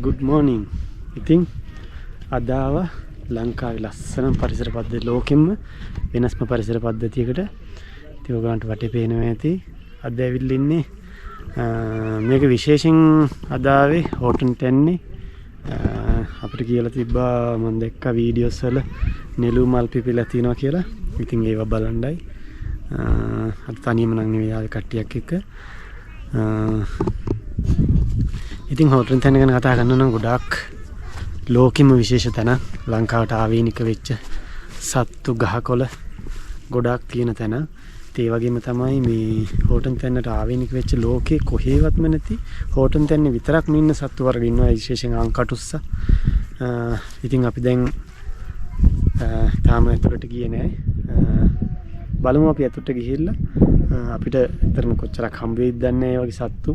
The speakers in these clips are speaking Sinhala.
good morning. ඉතින් අද ආව ලංකාවේ ලස්සන පරිසර පද්ධතිය ලෝකෙම වෙනස්ම පරිසර පද්ධතියකට. ඉතින් ඔයගලන්ට වටේ පේනවා ඇති. අද ඇවිල්ලා ඉන්නේ මේක විශේෂයෙන් අද ආවේ හෝටන් 10 අපිට කියලා තිබ්බා මම දැක්ක වීඩියෝස් වල නෙළු මල් පිපිලා තියෙනවා කියලා. ඉතින් ඒව බලන්නයි අද තනියම නම් නෙවෙයි ආවේ කට්ටියක් එක්ක. ඉතින් හෝටන් 10 ගැන කතා කරනවා නම් ගොඩාක් ලෝකෙම විශේෂ තැන ලංකාවට ආවේනික වෙච්ච සත්තු ගහකොළ ගොඩාක් තියෙන තැන. ඒ වගේම තමයි මේ හෝටන් 10ට ආවේනික වෙච්ච ලෝකේ කොහෙවත්ම නැති හෝටන් 10 විතරක්ම ඉන්න සත්තු වර්ග ඉන්නවා විශේෂයෙන් අංකටුස්ස. ඉතින් අපි දැන් තාම ඇතුළට ගියේ නෑ. බලමු අපි ඇතුළට ගිහිල්ලා අපිට තරම කොච්චරක් හම්බ වෙයිද දන්නේ නැහැ වගේ සත්තු.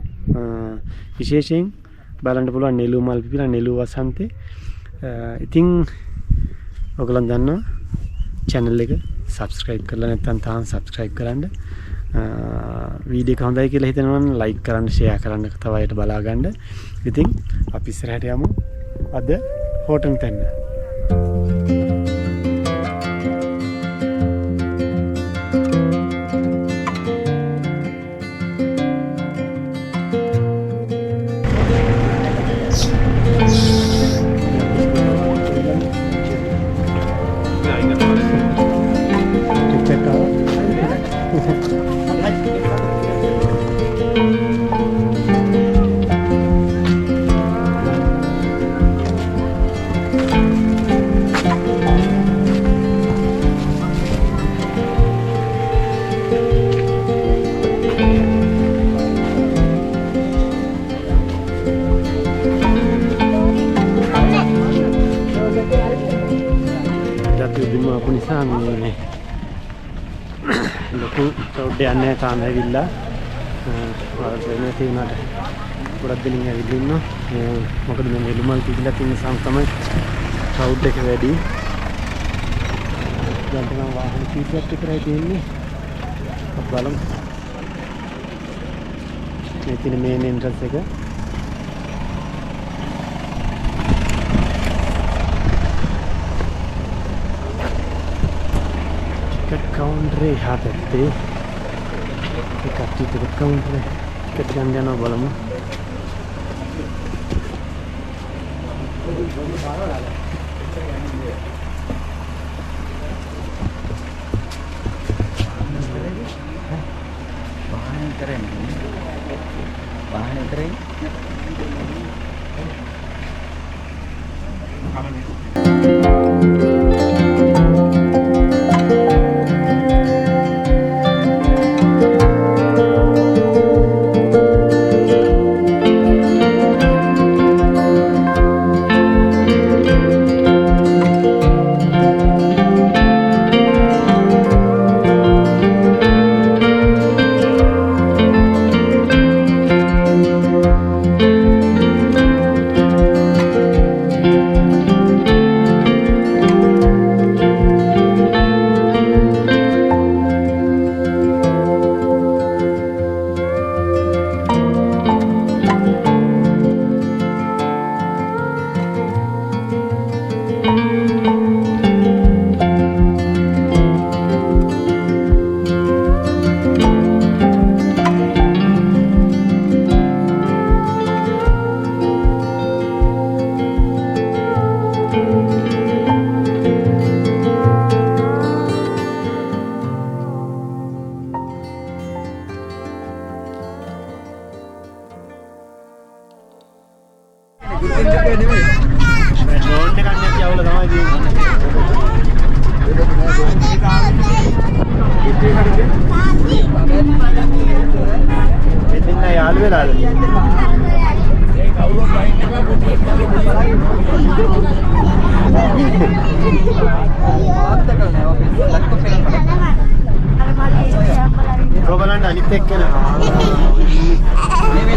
විශේෂයෙන් බලන්න පුළුවන් නෙළු මල් පිපිලා නෙළු වසන්තේ. ඉතින් ඔයගොල්ලන් දන්නවා channel එක subscribe කරලා නැත්නම් තාම subscribe කරන්න. වීඩියෝ එක හොඳයි කියලා හිතනවා නම් like කරන්න share කරන්න තව අයට බලා ගන්න. ඉතින් අපි ඉස්සරහට යමු. අද හෝටන් 10. අපු නිසා මේ ලොකු රෝඩ් එකක් නැහැ තාම ඇවිල්ලා. වරදනේ තියෙනට ගොඩක් දෙනින් ඇවිල්ලා ඉන්නවා. මොකද මේ නෙළුම් මල් පිපිලා තියෙන නිසා තමයි රෝඩ් එක වැඩි. දැන් නම් වාහන කීපයක් විතරයි තියෙන්නේ. අපි බලමු. මේ තියෙන මේන් එන්ට්‍රන්ස් එක. काउंटर यहाँ पे काउंटर कितने अंदर बोला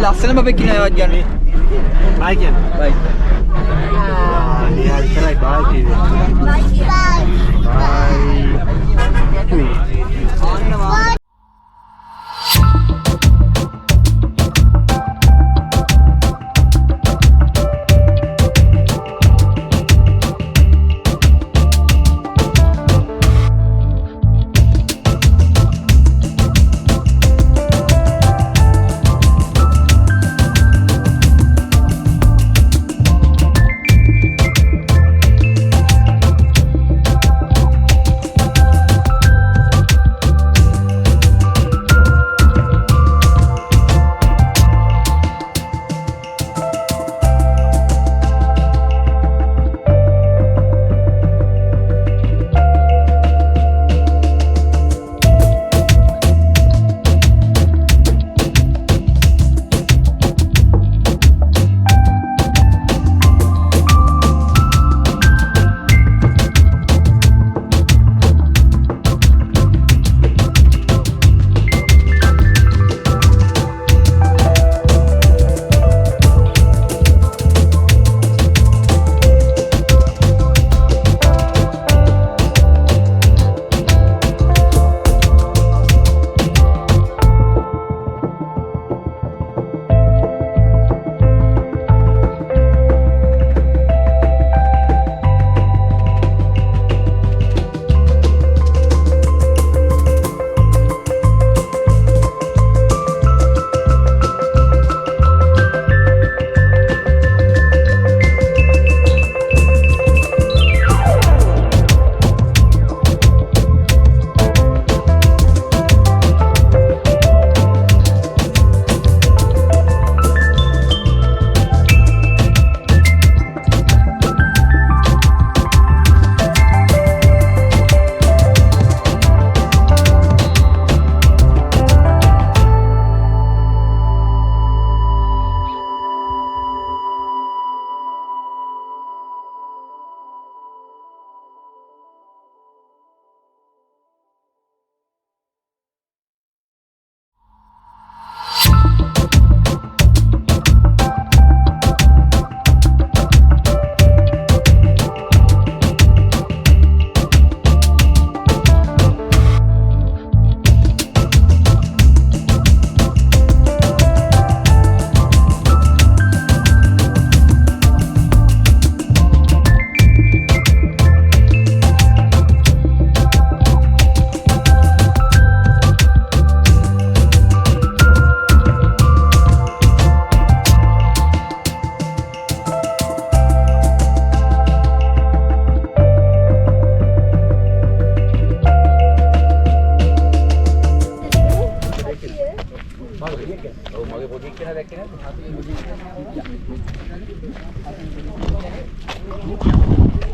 ලස්සනම බෙක් කිනවත් ගන්නේ. බයි කියන්නේ. බයි. නියා විතරයි බයි කියන්නේ. බයි. ආන්න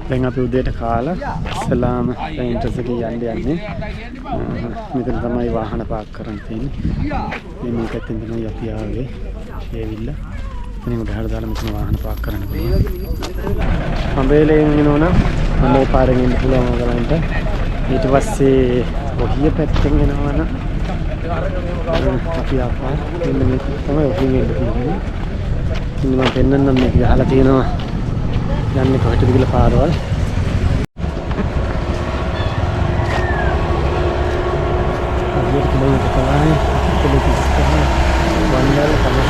දැන් අපි උදේට කාලා ඉස්සලාම දැන් ඉන්ටර්ස් එකේ යන්නේ. මෙතන තමයි වාහන පාක් කරන් තියෙන්නේ. මේ පැත්තෙන් තමයි අපි ආවේ. ඒවිල්ලා එතනින් උඩහට දාලා මෙතන වාහන පාක් කරන්න පුළුවන්. හම්බේලෙන් එනවනම් මේ පාරෙන් එන්න පුළුවන් ඔයගලන්ට. ඊට පස්සේ ඔහිය පැත්තෙන් එනවනම් අපි ආපහු මෙන්න මේ තමයි ඔහියෙන් එන්න තියෙන්නේ. ඉතින් මම පෙන්නන්නම් මේක ගහලා තියෙනවා. යන්නේ කොහෙටද කියලා පාරවල්. අපිට කිලෝමීටර් තමයි වන්දල් තමයි.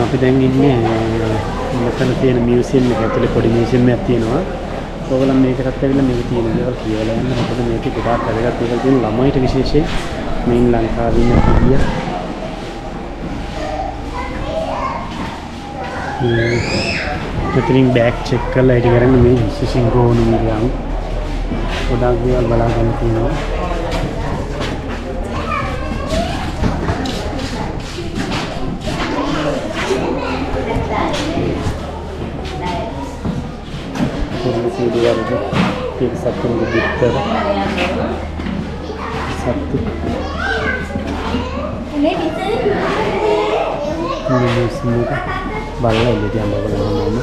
අපි දැන් ඉන්නේ මෙතන තියෙන මියුසියම් එක ඇතුලේ පොඩි මියුසියම් එකක් තියෙනවා. ඕගොල්ලෝ මේකටත් ඇවිල්ලා මේක තියෙන දේවල් කියලා යන්න. මොකද මේක ගොඩාක් වැදගත් දේවල් තියෙන ළමයිට විශේෂයෙන් මේ ලංකාවේ ඉන්න පිළිය. මෙතනින් බෑග් චෙක් කරලා ඉති කරන්නේ මේ විශේෂයෙන් ගෝනු මිලියන්. ගොඩාක් දේවල් බලාගෙන තියෙනවා. एक सत्तू बिस्तर सत्तू semua balai jadi anda boleh ngomong.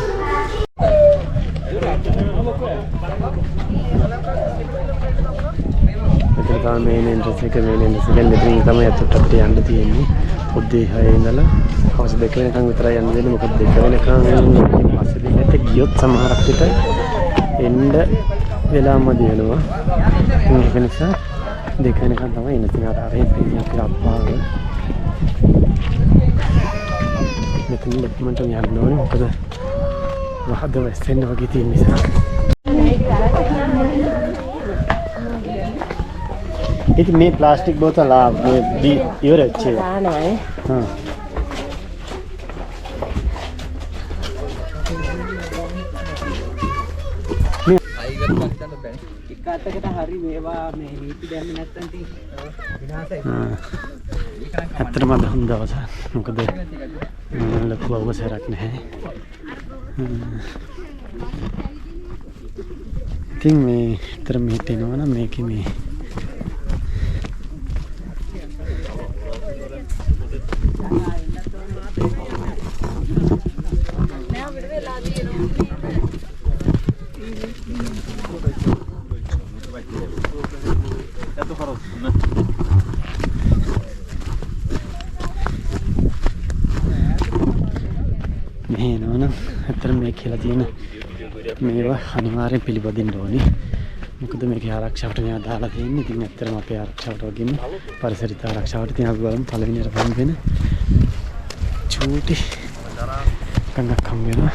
Kita main entrance එක මෙතනින් තමයි අතට අපිට යන්න තියෙන්නේ. පොඩ්ඩේ 6 ඉඳලා හවස 2 වෙනකන් විතරයි යන්න දෙන්නේ. මොකද 2 වෙනකන් පස්සේ දෙන්නට ගියොත් සමහරක් විට එන්න වෙලාම දිනනවා. ඒක නිසා 2 වෙනකන් තමයි එන්න තියෙන ආරේ පිටින් අපිට අප්පාව. මෙතන ලොකුමන්ට යන්න ඕනේ. මොකද වහද වෙස්සෙන්න වගේ තියෙන නිසා. ඉතින් මේ ප්ලාස්ටික් බෝතල මේ ඉවර වෙච්චේ. දානවානේ. හා. එකකට හරි මේවා මේ නීති දැම්මේ නැත්තම් විනාශයි. ඇත්තටම අද හොඳ දවසක්. මොකද ලොකු අවසරයක් නැහැ. ඉතින් මේ ඇත්තට මෙහෙට එනවා නම් මේකේ මේ නේනවනම් ඇත්තට මේ කියලා තියෙන මේවා අනිවාර්යෙන් පිළිපදින්න ඕනේ. මොකද මේකේ ආරක්ෂාවට මෙයා දාලා තියෙන්නේ. ඉතින් ඇත්තටම අපේ ආරක්ෂාවට වගේම පරිසරිත ආරක්ෂාවට තියෙන අපි බලමු පළවෙනියට වම් වෙන චූටි කන්නක් හම් වෙනවා.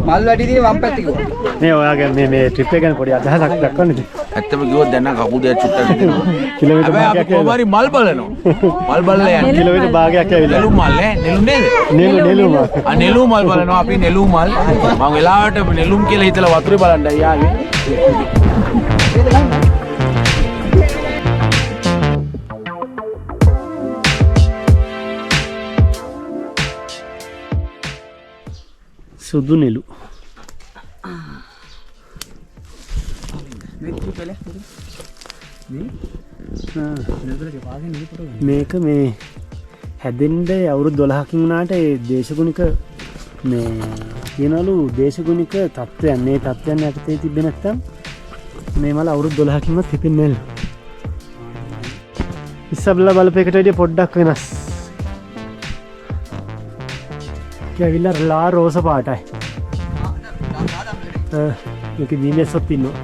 මල් වැඩි දින වම් පැත්තේ කිව්වා. මේ ඔයාගේ මේ ට්‍රිප් එක ගැන පොඩි අදහසක් දක්වන්නද? ඇත්තම කිව්වොත් දැන් නම් කකුල් දෙක චුට්ටක් දෙනවා. කිලෝමීටර් හැබැයි අපි භාගයක් කොහොම හරි මල් බලනවා. මල් බලලා යන්නේ. කිලෝමීටර් භාගයක් ඇවිල්ලා. නෙළුම් මල් නේ? නෙළුම් නේද? නෙළුම් නෙළුම් මල් බලනවා අපි නෙළුම් මල්. මම වෙලාවට නෙළුම් කියලා හිතලා වතුරේ බලන්නයි යාවේ. සුදු නෙළු. මේක මේ හැදෙන්න අවුරුදු 12කින් වුණාට ඒ දේශගුණික මේ කියනවලු දේශගුණික තත්ත්වයන් මේ තත්ත්වයන් යටතේ තිබෙ නැත්තම් මේ මල අවුරුදු 12කින්වත් හිටින්නේ නැහැ. ඉස්සබලා බලපෑකට වැඩිය පොඩ්ඩක් වෙනස්. ඇවිල්ලා ලා රෝස පාටයි. මේක දීමේසොත් ඉන්නවා.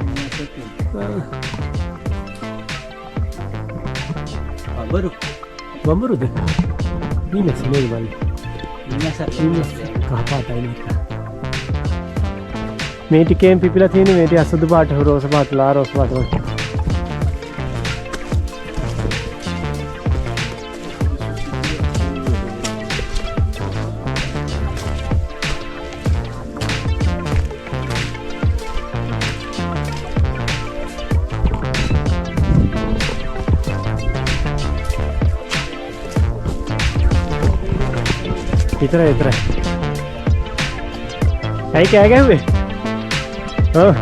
බඹරුද? දීමේස නේ වල. දීමේස කහ පාටයි මේක. මේ ටිකෙන් පිපිලා තියෙන මේ ටික අසුදු පාට රෝස පාට ලා රෝස පාට වගේ. විතරයි. ඇයි කෑ ගැහුවේ? ඔව්.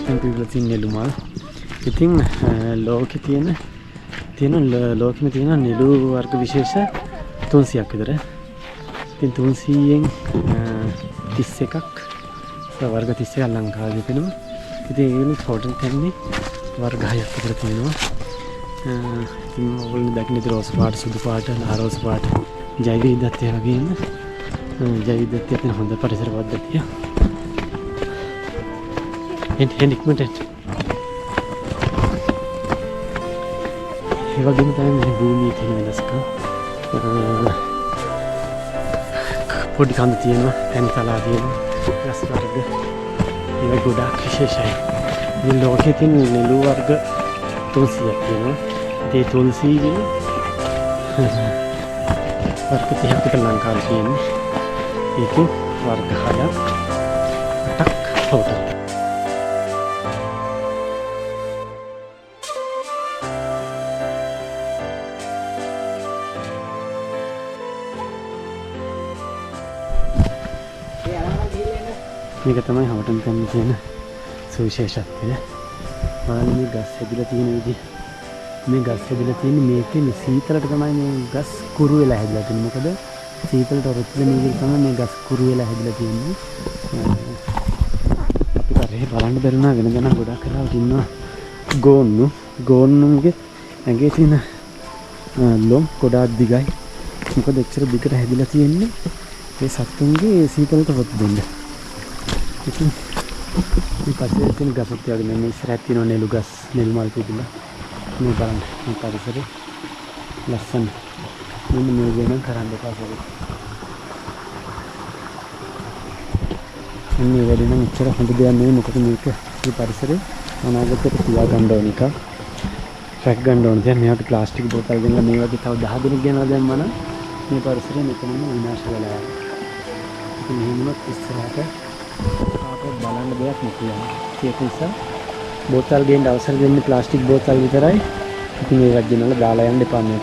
දැන් පිපිලා තියෙන නෙළු මල්. ඉතින් ලෝකේ ලෝකෙම තියෙන නෙළු වර්ග විශේෂ 300ක් විතර. ඉතින් 300න් 31ක් වර්ග 31ක් ලංකාවේ තියෙනවා. ඉතින් ඒකෙත් හොටන් කන්නේ වර්ග 6ක් විතර තියෙනවා. ඉතින් ඔයගොල්ලෝ දකින්න රෝස් පාට, සුදු පාට, ලාරෝස් පාට, ජෛව විවිධත්වය වගේම ජෛව විවිධත්වය තියෙන හොඳ පරිසර පද්ධතිය. ඉක්මනට ඒ වගේම තමයි මේ භූමියේ තියෙන වෙනස්කම්. පොඩි කන්ද තියෙනවා, පැන්තලා තියෙනවා, ගස් වර්ග ඒවා ගොඩාක් විශේෂයි. මේ ලෝකයේ තියෙන නෙළු වර්ග 300ක් තියෙනවා. ඒ 300 වර්ග 30ක් විතර ලංකාවේ තියෙන්නේ. ඒකෙන් වර්ග 6ක් 8ක් හොටල්. මේක තමයි හවටන් කන්නේ තියෙන සුවිශේෂත්වය. බලන්න මේ ගස් හැදිලා තියෙන විදිහ. මේ ගස් හැදිලා තියෙන්නේ මේකේ සීතලට තමයි මේ ගස් කුරු වෙලා හැදිලා තියෙන්නේ. මොකද සීතලට රොත්ලෙන විදිහට තමයි මේ ගස් කුරු වෙලා හැදිලා තියෙන්නේ. අපිට අර බලන්න බැරුණා වෙන ගණන් ගොඩක් කරලා ඉන්නවා ගෝන්නුගේ ඇඟේ තියෙන ලොම් ගොඩාක් දිගයි. මොකද එච්චර දිගට හැදිලා තියෙන්නේ මේ සත්තුන්ගේ සීතලට රොත් දෙන්න. ඉතින් මේ පස්සේ තියෙන ගසත් වගේ මේ ඉස්සරහට තියෙන නෙළු ගස්, නෙළු මල් පිපිලා මේ බලන්න මේ පරිසරේ ලස්සන. මෙන්න මේ වෙනම කරන්න එපා සරි. මේ වැඩේ නම් ඉච්චර හොඳ දෙයක් නෙවෙයි. මොකද මේක මේ පරිසරේ අනාගතයට තියාගන්න ඕන එක. රැක ගන්න ඕන. දැන් මේකට ප්ලාස්ටික් බෝතල් ගෙනලා මේ වගේ තව 10 දෙනෙක් ගෙනලා දැම්මම මේ පරිසරය මෙතනම විනාශ වෙලා යනවා. ඉතින් එහෙමවත් ඉස්සරහට බලන්න දෙයක් නැතිව ඒක නිසා බෝතල් ගේන්න අවසර දෙන්නේ ප්ලාස්ටික් බෝතල් විතරයි. ඉතින් ඒවත් ගෙනල්ලා දාලා යන්න එපා මේ